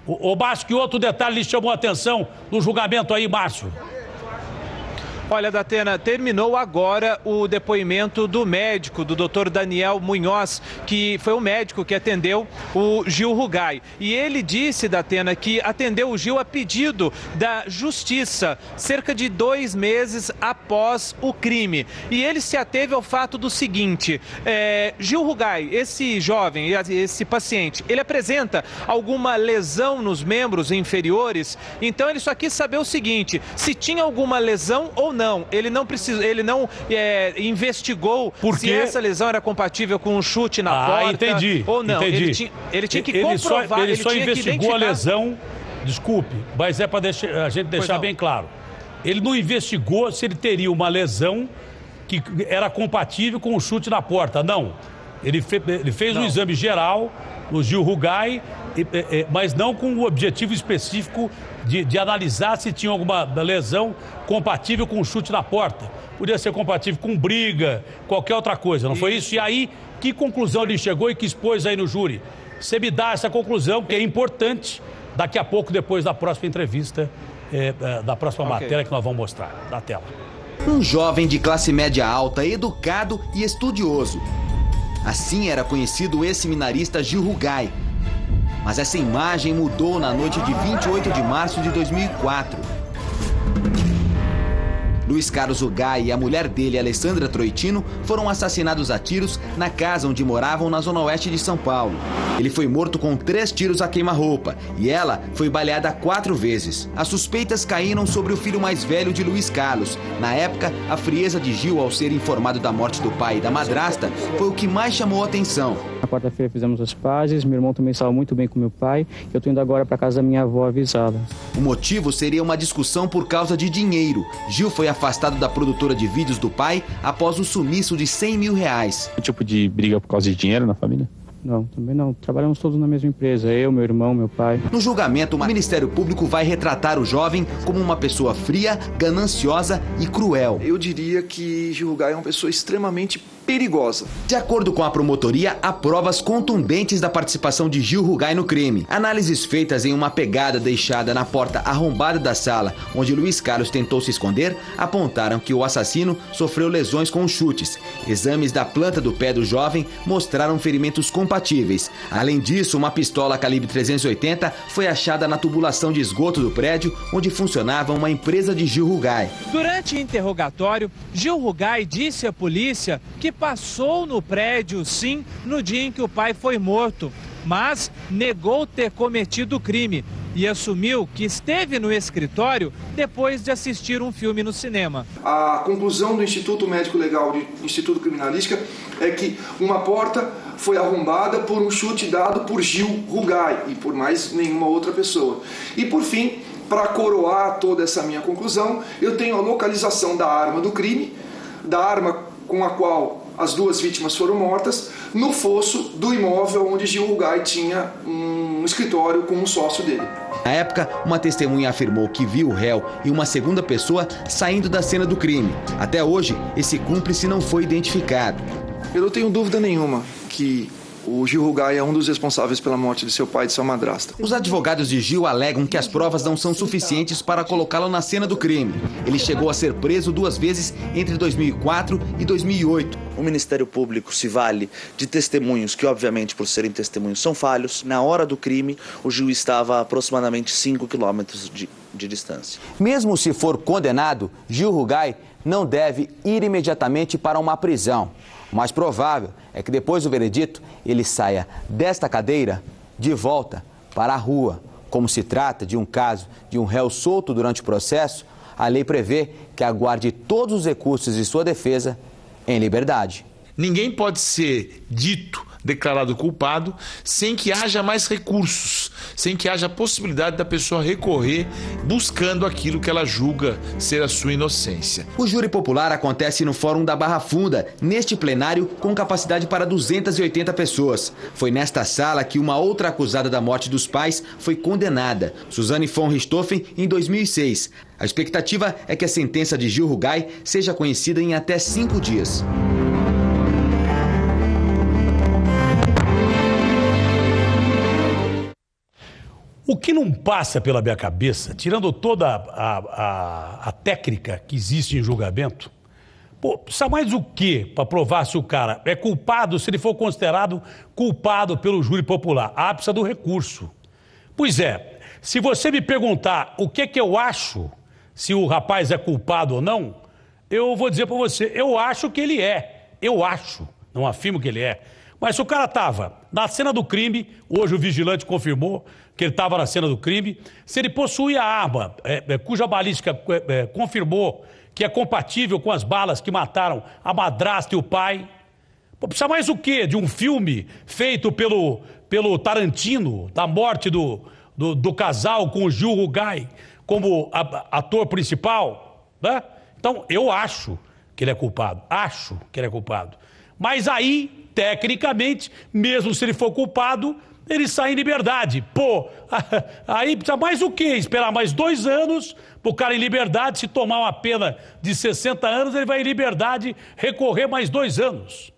Ô, Márcio, que outro detalhe lhe chamou a atenção no julgamento aí, Márcio? Olha, Datena, terminou agora o depoimento do médico, do Dr. Daniel Munhoz, que foi o médico que atendeu o Gil Rugai. E ele disse, Datena, que atendeu o Gil a pedido da Justiça, cerca de 2 meses após o crime. E ele se ateve ao fato do seguinte, Gil Rugai, esse jovem, esse paciente, ele apresenta alguma lesão nos membros inferiores? Então ele só quis saber o seguinte, se tinha alguma lesão ou não. Ele não investigou se essa lesão era compatível com um chute na porta entendi, ou não. Entendi. Ele tinha que comprovar, ele só tinha investigou que a lesão, desculpe, mas é para a gente deixar bem claro. Ele não investigou se ele teria uma lesão que era compatível com o chute na porta, não. Ele fez um exame geral no Gil Rugai, mas não com o objetivo específico de analisar se tinha alguma lesão compatível com o chute na porta. Podia ser compatível com briga, qualquer outra coisa, não foi isso? E aí, que conclusão ele chegou e que expôs aí no júri? Você me dá essa conclusão, que é importante, daqui a pouco, depois da próxima entrevista, da próxima matéria que nós vamos mostrar na tela. Um jovem de classe média alta, educado e estudioso. Assim era conhecido o ex-seminarista Gil Rugai. Mas essa imagem mudou na noite de 28 de março de 2004. Luiz Carlos Rugai e a mulher dele, Alessandra Troitino, foram assassinados a tiros na casa onde moravam na zona oeste de São Paulo. Ele foi morto com 3 tiros a queima-roupa e ela foi baleada 4 vezes. As suspeitas caíram sobre o filho mais velho de Luiz Carlos. Na época, a frieza de Gil ao ser informado da morte do pai e da madrasta foi o que mais chamou a atenção. Na quarta-feira fizemos as pazes, meu irmão também estava muito bem com meu pai. Eu estou indo agora para casa da minha avó avisá-la. O motivo seria uma discussão por causa de dinheiro. Gil foi afastado da produtora de vídeos do pai após o sumiço de R$100 mil. Que tipo de briga por causa de dinheiro na família? Não, também não. Trabalhamos todos na mesma empresa, eu, meu irmão, meu pai. No julgamento, o Ministério Público vai retratar o jovem como uma pessoa fria, gananciosa e cruel. Eu diria que Gil Rugai é uma pessoa extremamente perigosa. De acordo com a promotoria, há provas contundentes da participação de Gil Rugai no crime. Análises feitas em uma pegada deixada na porta arrombada da sala, onde Luiz Carlos tentou se esconder, apontaram que o assassino sofreu lesões com chutes. Exames da planta do pé do jovem mostraram ferimentos compatíveis. Além disso, uma pistola calibre 380 foi achada na tubulação de esgoto do prédio, onde funcionava uma empresa de Gil Rugai. Durante o interrogatório, Gil Rugai disse à polícia que passou no prédio, sim, no dia em que o pai foi morto, mas negou ter cometido o crime e assumiu que esteve no escritório depois de assistir um filme no cinema. A conclusão do Instituto Médico Legal do Instituto Criminalística é que uma porta foi arrombada por um chute dado por Gil Rugai e por mais nenhuma outra pessoa. E por fim, para coroar toda essa minha conclusão, eu tenho a localização da arma do crime, da arma com a qual as 2 vítimas foram mortas, no fosso do imóvel onde Gil Rugai tinha um escritório com um sócio dele. Na época, uma testemunha afirmou que viu o réu e uma segunda pessoa saindo da cena do crime. Até hoje, esse cúmplice não foi identificado. Eu não tenho dúvida nenhuma que o Gil Rugai é um dos responsáveis pela morte de seu pai e de sua madrasta. Os advogados de Gil alegam que as provas não são suficientes para colocá-lo na cena do crime. Ele chegou a ser preso 2 vezes entre 2004 e 2008. O Ministério Público se vale de testemunhos que, obviamente, por serem testemunhos, são falhos. Na hora do crime, o Gil estava a aproximadamente 5 quilômetros de distância. Mesmo se for condenado, Gil Rugai não deve ir imediatamente para uma prisão. O mais provável é que depois do veredito ele saia desta cadeira de volta para a rua. Como se trata de um caso de um réu solto durante o processo, a lei prevê que aguarde todos os recursos de sua defesa em liberdade. Ninguém pode ser dito, declarado culpado, sem que haja mais recursos, sem que haja a possibilidade da pessoa recorrer buscando aquilo que ela julga ser a sua inocência. O júri popular acontece no Fórum da Barra Funda, neste plenário com capacidade para 280 pessoas. Foi nesta sala que uma outra acusada da morte dos pais foi condenada, Suzane von Richthofen, em 2006. A expectativa é que a sentença de Gil Rugai seja conhecida em até 5 dias. O que não passa pela minha cabeça, tirando toda a técnica que existe em julgamento, precisa mais o quê para provar se o cara é culpado, se ele for considerado culpado pelo júri popular? Precisa do recurso. Pois é, se você me perguntar o que eu acho, se o rapaz é culpado ou não, eu vou dizer para você, eu acho que ele é. Eu acho, não afirmo que ele é. Mas se o cara estava na cena do crime, hoje o vigilante confirmou que ele estava na cena do crime, se ele possuía a arma, cuja balística confirmou que é compatível com as balas que mataram a madrasta e o pai, precisa mais o quê? De um filme feito pelo Tarantino, da morte do casal com o Gil Rugai como ator principal, né? Então, eu acho que ele é culpado, Mas aí, tecnicamente, mesmo se ele for culpado, ele sai em liberdade. Aí precisa mais o quê? Esperar mais 2 anos para o cara em liberdade, se tomar uma pena de 60 anos, ele vai em liberdade recorrer mais 2 anos.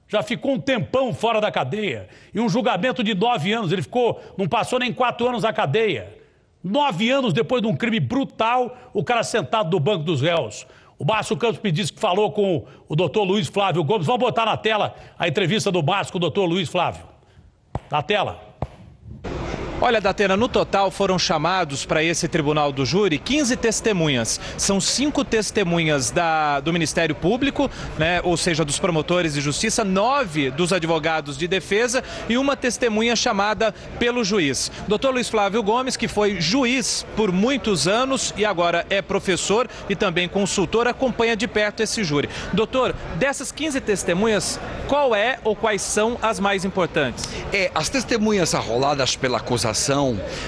Já ficou um tempão fora da cadeia. E um julgamento de 9 anos, ele não passou nem 4 anos na cadeia. 9 anos depois de um crime brutal, o cara sentado no banco dos réus. O Márcio Campos me disse que falou com o doutor Luiz Flávio Gomes. Vamos botar na tela a entrevista do Márcio com o doutor Luiz Flávio. Na tela. Olha, Datena, no total foram chamados para esse tribunal do júri 15 testemunhas. São 5 testemunhas do Ministério Público, né, ou seja, dos promotores de justiça, 9 dos advogados de defesa e uma testemunha chamada pelo juiz. Dr. Luiz Flávio Gomes, que foi juiz por muitos anos e agora é professor e também consultor, acompanha de perto esse júri. Doutor, dessas 15 testemunhas, qual é ou quais são as mais importantes? As testemunhas arroladas pela acusação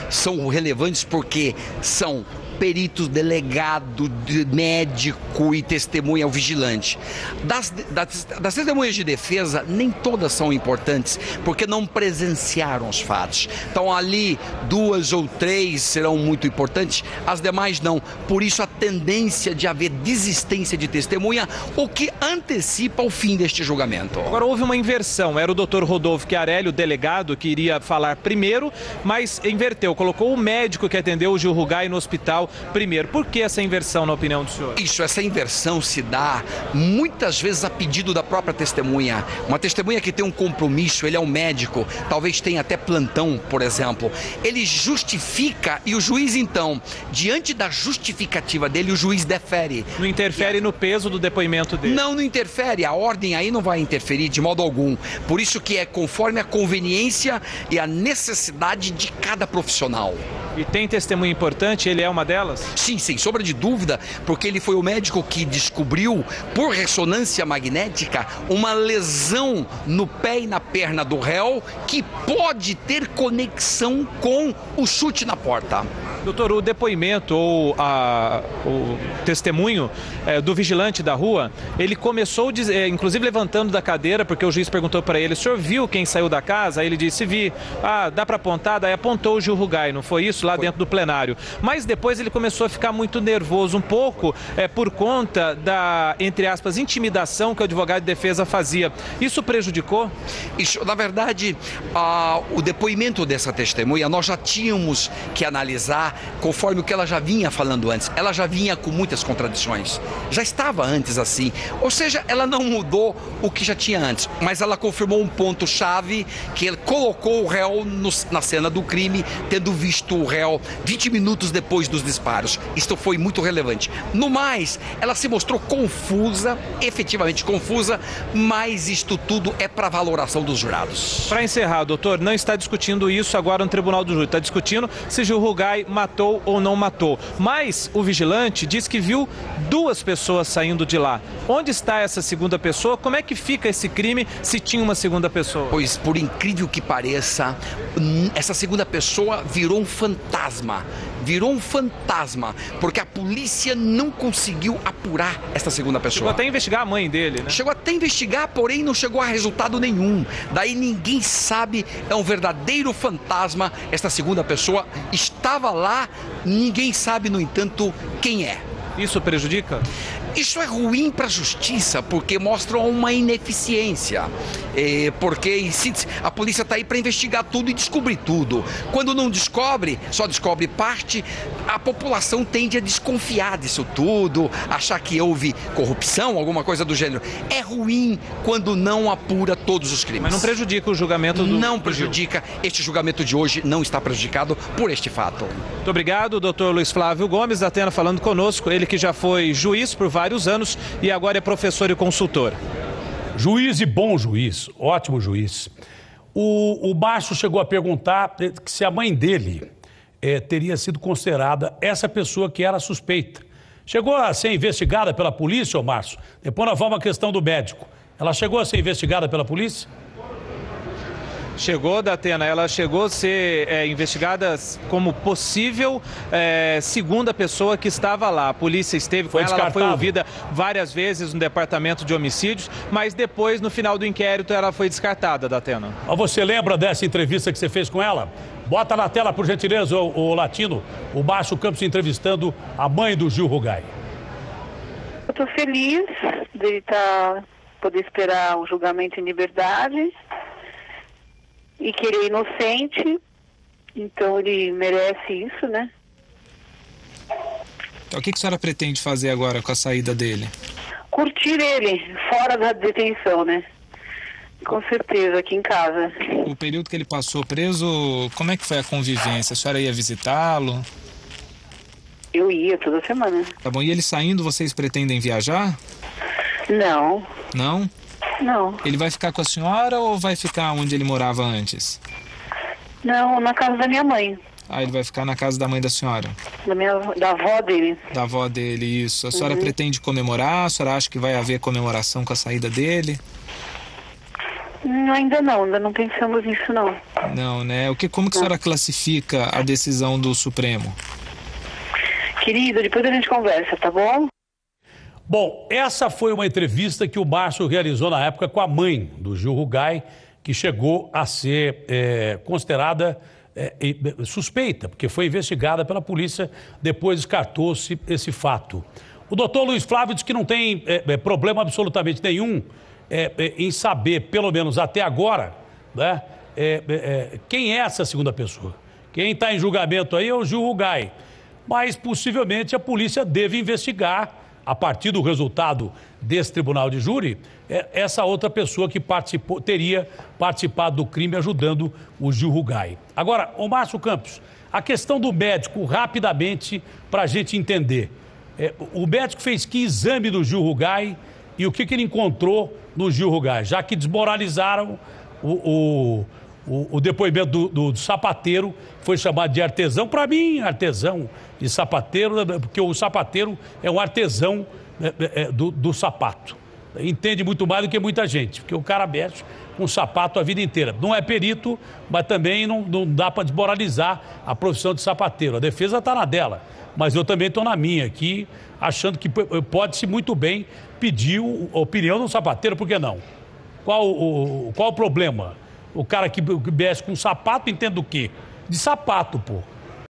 são relevantes porque são perito, delegado, médico e testemunha vigilante. Das testemunhas de defesa, nem todas são importantes, porque não presenciaram os fatos. Então ali 2 ou 3 serão muito importantes, as demais não. Por isso a tendência de haver desistência de testemunha, o que antecipa o fim deste julgamento. Agora houve uma inversão, era o doutor Rodolfo Chiarelli, o delegado, que iria falar primeiro, mas inverteu, colocou o médico que atendeu o Gil Rugai no hospital primeiro. Por que essa inversão, na opinião do senhor? Essa inversão se dá muitas vezes a pedido da própria testemunha. Uma testemunha que tem um compromisso, ele é um médico, talvez tenha até plantão, por exemplo. Ele justifica e o juiz, então, diante da justificativa dele, o juiz defere. Não interfere no peso do depoimento dele? Não interfere. A ordem aí não vai interferir de modo algum. Por isso que é conforme a conveniência e a necessidade de cada profissional. E tem testemunha importante? Ele é uma delas? Sim, sem sombra de dúvida, porque ele foi o médico que descobriu, por ressonância magnética, uma lesão no pé e na perna do réu que pode ter conexão com o chute na porta. Doutor, o depoimento ou o testemunho do vigilante da rua, ele começou, inclusive levantando da cadeira, porque o juiz perguntou para ele, o senhor viu quem saiu da casa? Aí ele disse, vi. Dá para apontar? Daí apontou o Gil Rugai, não foi isso? Lá dentro do plenário. Mas depois ele começou a ficar muito nervoso, um pouco por conta da, entre aspas, intimidação que o advogado de defesa fazia. Isso prejudicou? Isso, na verdade, o depoimento dessa testemunha, nós já tínhamos que analisar conforme o que ela já vinha falando antes. Ela já vinha com muitas contradições. Já estava antes assim. Ou seja, ela não mudou o que já tinha antes, mas ela confirmou um ponto-chave, que ele colocou o réu na cena do crime, tendo visto o réu 20 minutos depois dos disparos. Isto foi muito relevante. No mais, ela se mostrou confusa, efetivamente confusa, mas isto tudo é para valoração dos jurados. Para encerrar, doutor, não está discutindo isso agora no tribunal do júri. Está discutindo se Gil Rugai matou ou não matou. Mas o vigilante diz que viu 2 pessoas saindo de lá. Onde está essa segunda pessoa? Como é que fica esse crime se tinha uma segunda pessoa? Pois, por incrível que pareça, essa segunda pessoa virou um fantasma. Virou um fantasma, porque a polícia não conseguiu apurar essa segunda pessoa. Chegou até a investigar a mãe dele, né? Chegou até a investigar, porém não chegou a resultado nenhum. Daí ninguém sabe, é um verdadeiro fantasma. Esta segunda pessoa estava lá, ninguém sabe, no entanto, quem é. Isso prejudica? Isso é ruim para a justiça, porque mostra uma ineficiência. Porque a polícia está aí para investigar tudo e descobrir tudo. Quando não descobre, só descobre parte, a população tende a desconfiar disso tudo, achar que houve corrupção, alguma coisa do gênero. É ruim quando não apura todos os crimes. Mas não prejudica o julgamento do... Não prejudica. Este julgamento de hoje não está prejudicado por este fato. Muito obrigado, doutor Luiz Flávio Gomes, da Atena, falando conosco. Ele que já foi juiz por vários anos e agora é professor e consultor. Juiz e bom juiz, ótimo juiz. O Márcio chegou a perguntar se a mãe dele teria sido considerada essa pessoa que era suspeita. Chegou a ser investigada pela polícia, ô Márcio? Depois nós vamos à questão do médico. Ela chegou a ser investigada pela polícia? Chegou, Datena, ela chegou a ser investigada como possível segunda pessoa que estava lá. A polícia esteve com ela foi ouvida várias vezes no departamento de homicídios, mas depois, no final do inquérito, ela foi descartada, Datena. Você lembra dessa entrevista que você fez com ela? Bota na tela, por gentileza, o Latino, o Márcio Campos entrevistando a mãe do Gil Rugai. Eu estou feliz de poder esperar um julgamento em liberdade e que ele é inocente, então ele merece isso, né? Então, o que a senhora pretende fazer agora com a saída dele? Curtir ele, fora da detenção, né? Com certeza, aqui em casa. O período que ele passou preso, como é que foi a convivência? A senhora ia visitá-lo? Eu ia toda semana. Tá bom, e ele saindo, vocês pretendem viajar? Não. Não? Não. Ele vai ficar com a senhora ou vai ficar onde ele morava antes? Não, na casa da minha mãe. Ah, ele vai ficar na casa da mãe da senhora? Da avó dele. Da avó dele, isso. A senhora pretende comemorar? A senhora acha que vai haver comemoração com a saída dele? Ainda não pensamos nisso, não. Não, né? Como que a senhora classifica a decisão do Supremo? Querido, depois a gente conversa, tá bom? Bom, essa foi uma entrevista que o Márcio realizou na época com a mãe do Gil Rugai, que chegou a ser considerada suspeita, porque foi investigada pela polícia, depois descartou-se esse fato. O doutor Luiz Flávio disse que não tem problema absolutamente nenhum em saber, pelo menos até agora, né, quem é essa segunda pessoa. Quem está em julgamento aí é o Gil Rugai, mas possivelmente a polícia deve investigar, a partir do resultado desse tribunal de júri, essa outra pessoa que teria participado do crime ajudando o Gil Rugai. Agora, ô Márcio Campos, a questão do médico, rapidamente, para a gente entender. O médico fez que exame do Gil Rugai e o que ele encontrou no Gil Rugai, já que desmoralizaram o depoimento do sapateiro, foi chamado de artesão. Para mim, artesão de sapateiro, porque o sapateiro é um artesão do sapato. Entende muito mais do que muita gente, porque o cara mexe com sapato a vida inteira. Não é perito, mas também não dá para desmoralizar a profissão de sapateiro. A defesa está na dela, mas eu também estou na minha aqui, achando que pode-se muito bem pedir a opinião do sapateiro, por que não? Qual o problema? O cara que mexe com sapato entende o quê? De sapato, pô.